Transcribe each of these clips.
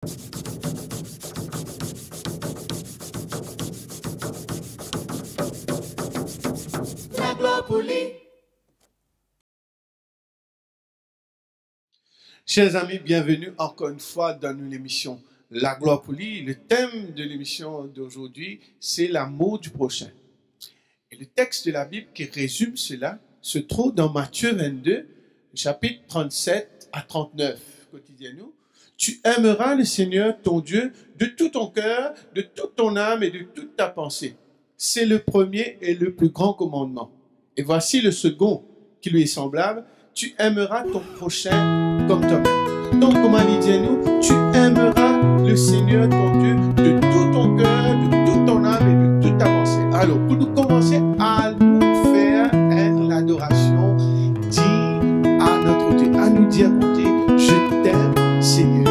La gloire pour lui. Chers amis, bienvenue encore une fois dans l'émission La gloire pour lui. Le thème de l'émission d'aujourd'hui, c'est l'amour du prochain. Et le texte de la Bible qui résume cela se trouve dans Matthieu 22, chapitre 37 à 39. Quotidiennement, tu aimeras le Seigneur ton Dieu de tout ton cœur, de toute ton âme et de toute ta pensée. C'est le premier et le plus grand commandement. Et voici le second qui lui est semblable. Tu aimeras ton prochain comme toi-même. Donc, comment il dit nous, tu aimeras le Seigneur ton Dieu de tout ton cœur, de toute ton âme et de toute ta pensée. Alors, pour nous commencer à nous faire l'adoration, dit à notre Dieu, à nous dire, mon Dieu, je t'aime, Seigneur.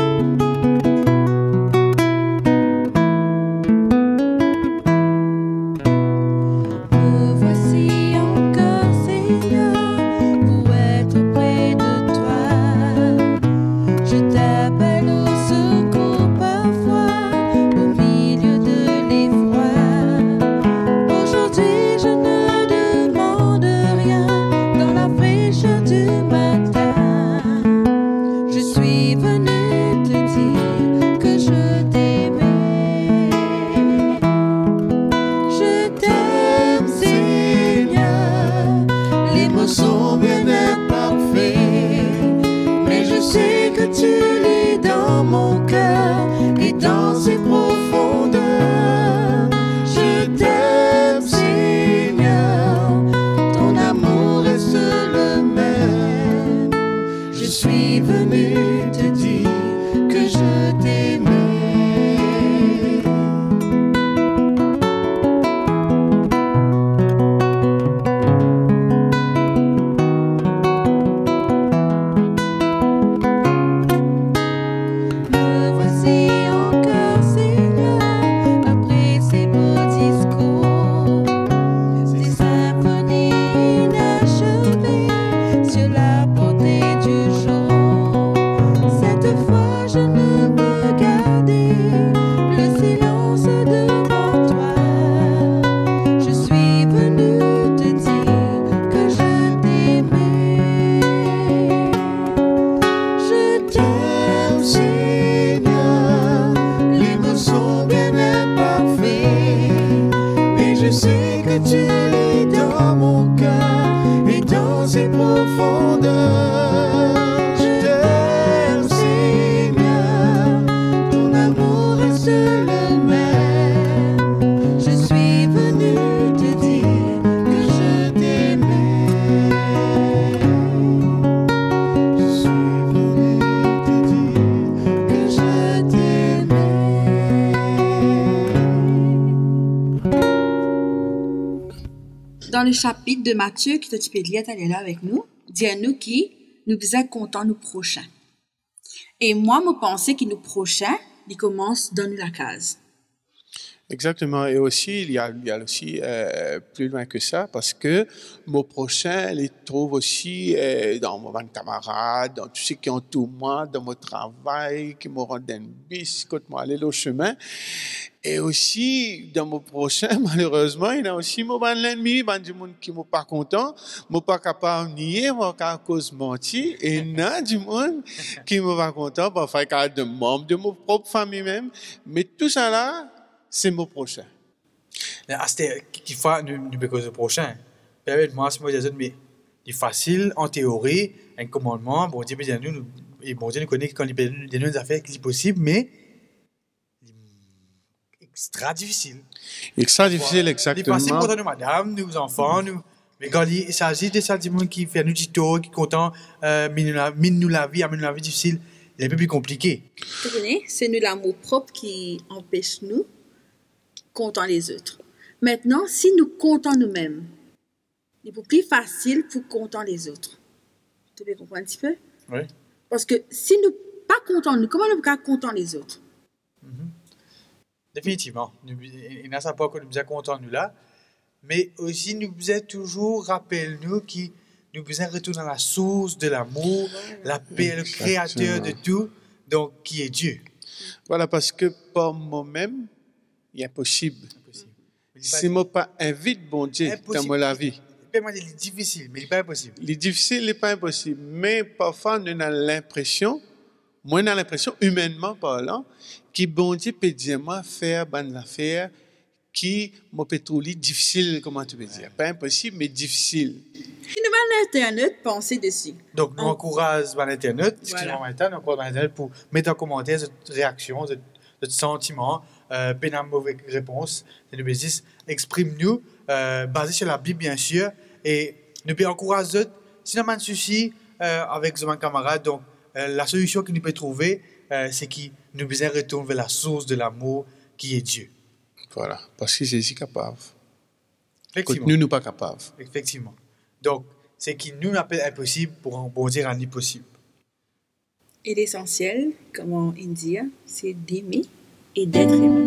Dans le chapitre de Matthieu, qui est là avec nous, dit à nous qui nous faisait content nous prochains. Et moi, je pensais que nous prochains, il commence dans la case. Exactement. Et aussi, il y a aussi plus loin que ça, parce que mon prochain, il trouve aussi dans mon camarade, dans tous ceux qui entourent moi, dans mon travail, qui me rendent un bis, quand moi aller au chemin. Et aussi, dans mon prochain, malheureusement, il y a aussi mon ennemi, du monde qui n'est pas content, moi pas capable de nier, moi à cause mentir, et il y a du monde qui n'est pas content, parfois il y a des membres de mon propre famille même, mais tout ça là, c'est mon prochain. C'était qui fait nous cause le prochain. Permettez-moi, mais c'est facile en théorie, un commandement, bon Dieu bien nous et bon Dieu nous connaît quand il y a des affaires qui sont possibles, mais extra difficile. Extra difficile, exactement. Il est facile pour nous, madame, nous enfants, nous. Mais quand il s'agit de ça, du monde qui fait nous tuto, qui est content, mine nous la vie difficile, il est un peu plus compliqué. Vous comprenez? C'est nous l'amour propre qui empêche nous comptant les autres. Maintenant, si nous comptons nous-mêmes, il est plus facile pour compter les autres. Tu peux comprendre un petit peu? Oui. Parce que si nous pas comptons nous, comment nous pouvons compter les autres? Définitivement. Il n'y a pas que nous sommes contents nous là, mais aussi nous devons toujours rappeler nous qui nous devons retourner à la source de l'amour, la paix, le créateur de tout, donc qui est Dieu. Voilà, parce que par moi-même, il est impossible. Impossible. Mais Si je pas invite bon Dieu dans la vie, c'est difficile, mais il n'est pas impossible. le difficile n'est pas impossible. Mais parfois, nous avons l'impression, moi, j'ai l'impression, humainement parlant, que bon Dieu peut dire moi faire bonne affaire qui m'a pétroli difficile, comment tu peux dire. Pas impossible, mais difficile. Si nous allons à Internet, pensez dessus. Donc, nous encourageons sur Internet, Voilà. nous encourageons Internet pour mettre en commentaire cette réaction, ce sentiment, peine à mauvaise réponse. Et nous disons, exprime-nous, basé sur la Bible, bien sûr, et nous pouvons encourager, si nous avons un souci avec nos camarades, donc la solution que nous pouvons trouver, c'est que nous devons retourner vers la source de l'amour qui est Dieu. Voilà, parce que Jésus est capable. Effectivement. Nous ne sommes pas capables. Effectivement. Donc, c'est qui nous appelle impossible pour rebondir à l'impossible. Et l'essentiel, comme il dit, c'est d'aimer et d'être aimé.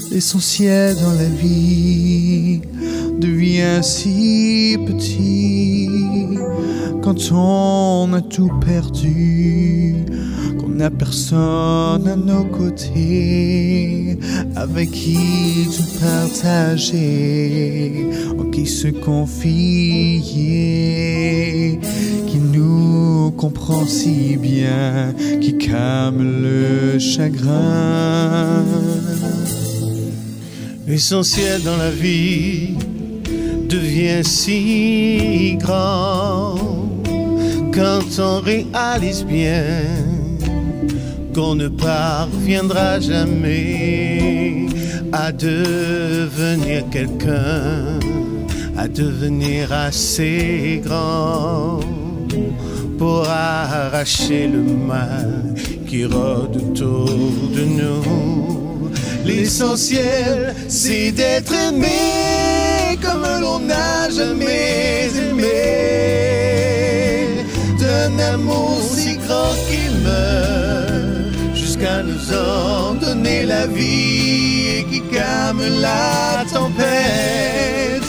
L'essentiel dans la vie devient si petit quand on a tout perdu, qu'on n'a personne à nos côtés avec qui tout partager, en qui se confier, qui nous comprend si bien, qui calme le chagrin. L'essentiel dans la vie devient si grand quand on réalise bien qu'on ne parviendra jamais à devenir quelqu'un, à devenir assez grand pour arracher le mal qui rôde autour de nous. L'essentiel, c'est d'être aimé comme l'on n'a jamais aimé, d'un amour si grand qu'il meurt, jusqu'à nous en donner la vie, et qui calme la tempête,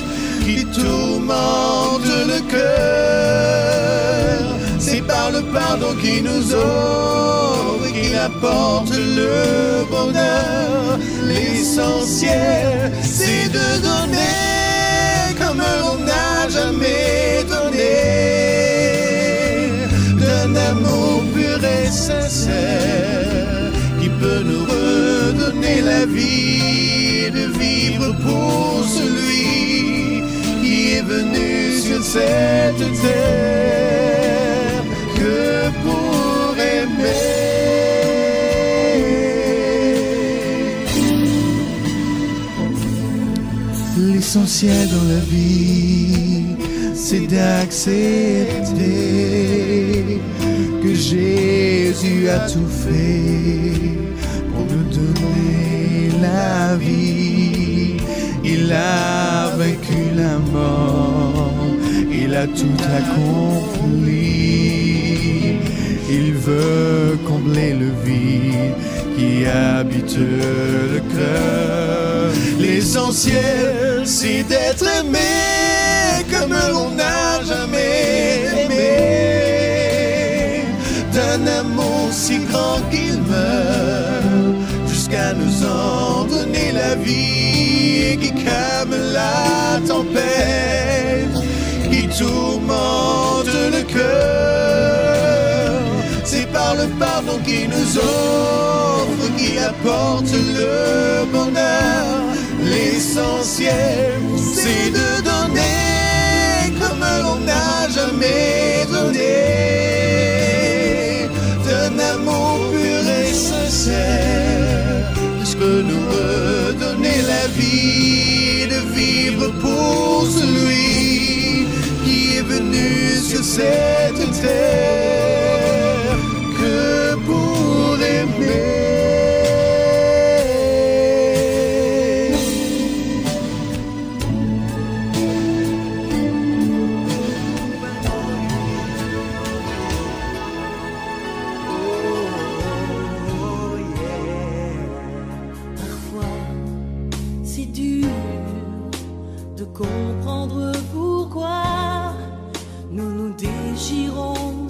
qui tourmente le cœur. C'est par le pardon qui nous ouvre et qui apporte le bonheur. L'essentiel, c'est de donner comme on n'a jamais donné, d'un amour pur et sincère qui peut nous redonner la vie, de vivre pour celui qui est venu sur cette terre que pour aimer. L'essentiel dans la vie, c'est d'accepter que Jésus a tout fait pour nous donner la vie. Il a vaincu la mort, il a tout accompli. Il veut combler le vide qui habite le cœur. L'essentiel, c'est d'être aimé comme l'on n'a jamais aimé, d'un amour si grand qu'il meurt, jusqu'à nous en donner la vie, qui calme la tempête, qui tourmente le cœur. C'est par le pardon qui nous offre, qui apporte le bonheur. L'essentiel, c'est de donner comme on n'a jamais donné, d'un amour pur et sincère, jusqu'à nous redonner la vie, de vivre pour celui qui est venu sur cette terre que pour aimer.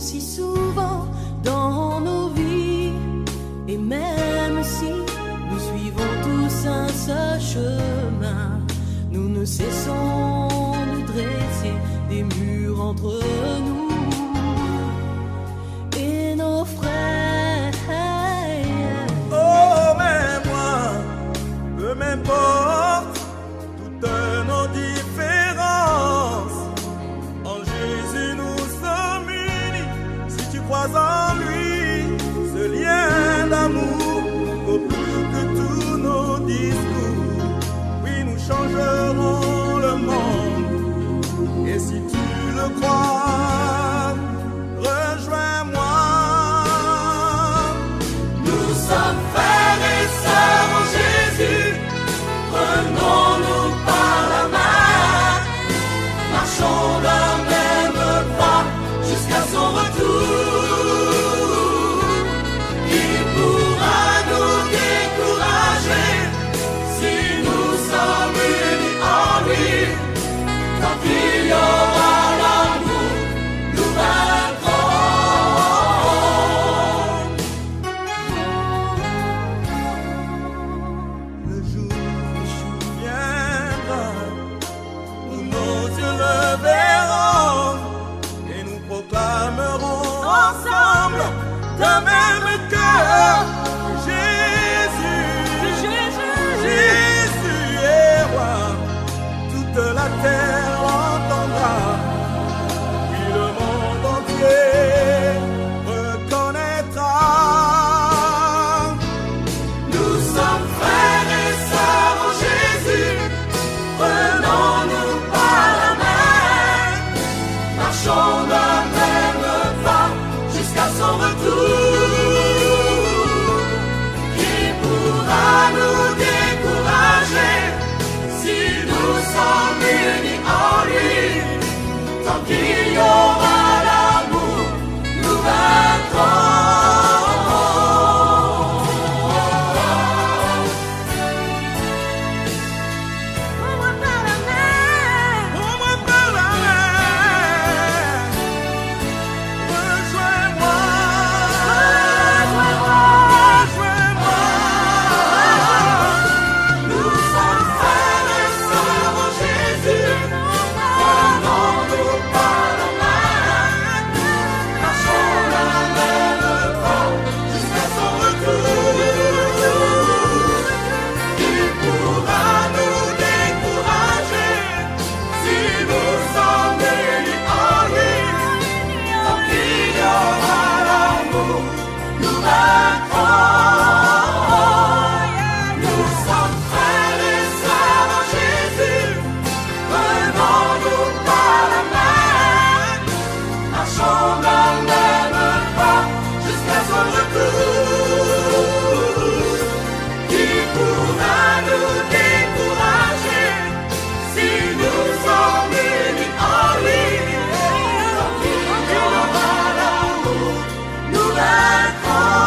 si souvent dans nos vies. Et même si nous suivons tous un seul chemin, nous ne cessons de dresser des murs entre nous et nos frères. Oh, mais moi, peu m'importe toutes nos différences. En Jésus nous sommes unis. Si tu crois en lui, ce lien d'amour vaut plus que tous nos discours. Oui, nous changerons le monde. Et si tu le crois, rejoins-moi. Nous sommes frères et sœurs en Jésus. Prenons-nous par la main. Marchons d'un même pas jusqu'à son retour. Qui pourra nous décourager si nous sommes unis en lui? Tant qu'il y aura l'amour, nous vaincrons. Le jour viendra où nos yeux le verront et nous proclamerons ensemble d'un même cœur que Jésus est roi. Toute la terre l'entendra, puis le monde entier reconnaîtra. Nous sommes frères et sœurs en Jésus. Prenons-nous par la main. Marchons d'un même pas jusqu'à son retour. Qui pourra nous décourager si nous sommes unis en lui? Tant qu'il y aura l'amour, nous vaincrons. Prends-moi par la main. Prends-moi par la main. Rejoins-moi. Rejoins-moi. Nous sommes frères et sœurs en Jésus. Prenons-nous par la main. Marchons d'un même pas jusqu'à son retour. Qui pourra nous décourager si nous sommes unis en lui? Tant qu'il y aura l'amour, nous vaincrons. Nous sommes frères et sœurs en Jésus. Prenons-nous par la main. Marchons d'un même pas jusqu'à son retour. Qui pourra nous décourager si nous sommes unis en lui? Tant qu'il y aura l'amour, nous vaincrons.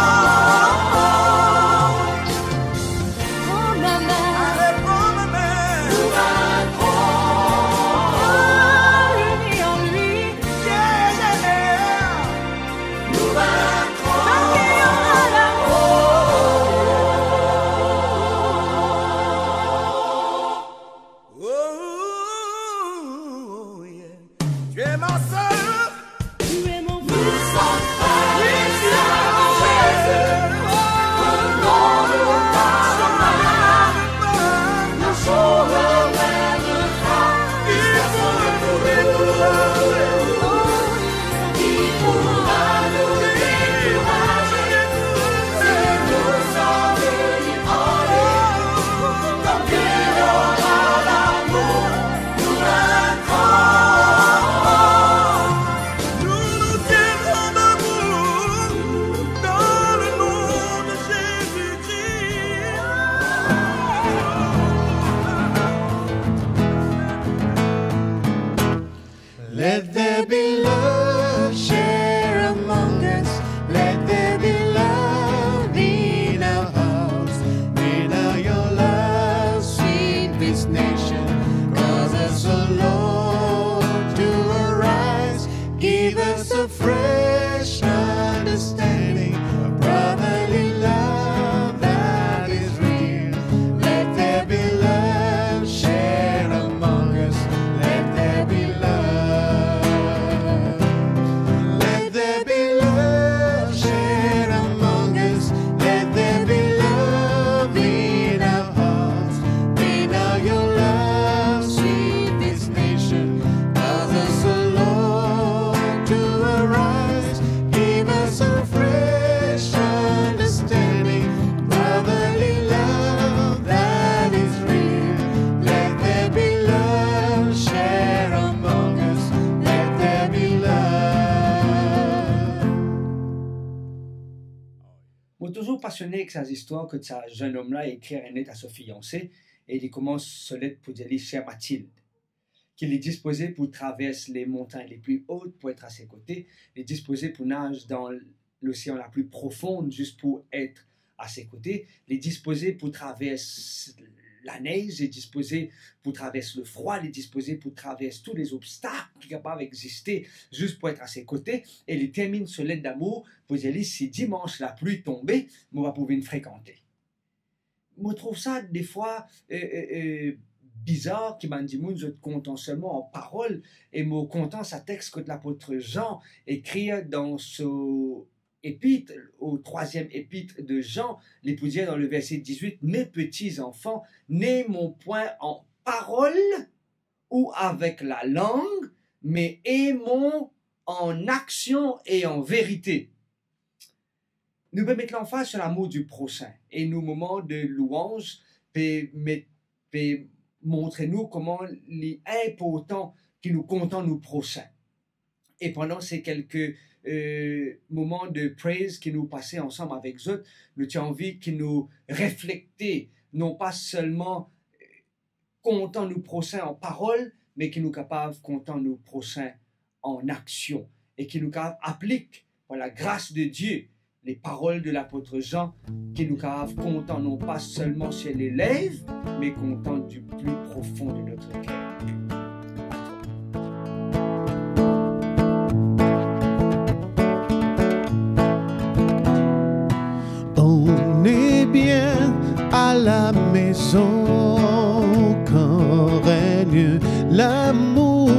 Prends ma main. Allez, prends ma main. Nous vaincrons. Unis en lui. Nous vaincrons. Tant qu'il y aura l'amour. Oh, yeah. Tu es ma sœur. Tu es mon frère. Nous sommes frères et sœurs en Jésus. Prenons-nous par la main. Marchons d'un même pas jusqu'à son retour. Qui pourra nous décourager si nous sommes unis en lui? Tant qu'il y aura l'amour, nous vaincrons. Nous nous tiendrons debout toujours passionné avec ces histoires que ce jeune homme-là écrit une lettre à sa fiancée et il commence cette lettre pour dire chère Mathilde, qu'il est disposé pour traverser les montagnes les plus hautes pour être à ses côtés, il est disposé pour nager dans l'océan la plus profonde juste pour être à ses côtés, il est disposé pour traverser la neige, il est disposé pour traverser le froid, il est disposé pour traverser tous les obstacles qui sont capables d'exister juste pour être à ses côtés. Et il termine ce lettre d'amour pour dire si dimanche la pluie tombait, on va pouvoir me fréquenter. Je trouve ça des fois bizarre qui m'a dit je te content seulement en parole et me content sa texte que l'apôtre Jean écrit dans ce épître, au 3e épître de Jean, l'époux dit dans le verset 18, mes petits enfants, n'aimons mon point en parole ou avec la langue, mais aimons en action et en vérité. Nous pouvons mettre l'emphase sur l'amour du prochain et nos moments de louange peuvent montrer nous comment il est important que nous comptons nos prochains. Et pendant ces quelques moments de praise que nous passons ensemble avec eux, nous avons envie que nous réfléchions, non pas seulement comptant nos prochains en parole, mais que nous sommes capables de compter nos prochains en action et que nous appliquons par la grâce de Dieu les paroles de l'apôtre Jean, que nous sommes capables de compter non pas seulement sur les lèvres, mais comptant du plus profond de notre cœur. À la maison quand règne l'amour,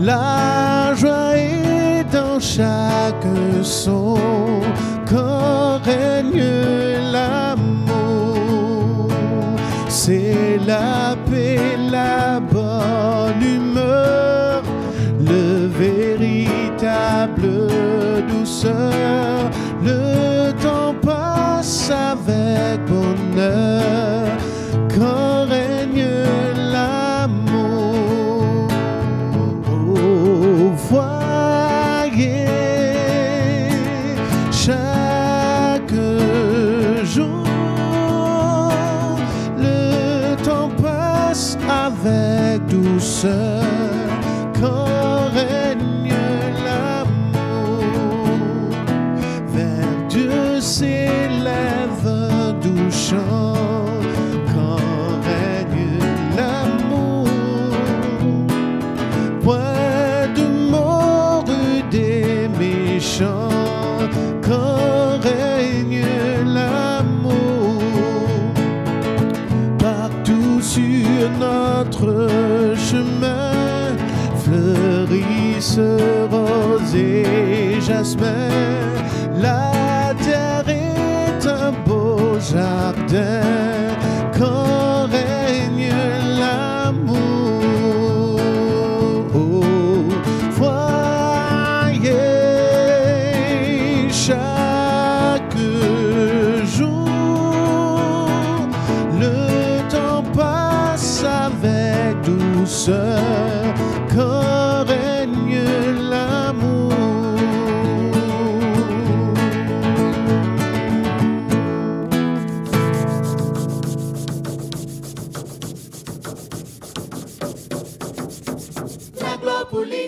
la joie est dans chaque son quand règne l'amour, c'est la paix, la bonne humeur, le véritable douceur, le temps passe avec bonheur quand règne l'amour. Oh, voyez chaque jour le temps passe avec douceur quand règne l'amour. Vers Dieu s'élève doux chant quand règne l'amour. Point de mort des méchants quand règne l'amour. Partout sur notre chemin fleurissent roses et jasmin. La terre est un beau jardin quand règne l'amour. Oh, voyez chaque jour le temps passe avec douceur quand règne l'amour. La gloire pour lui.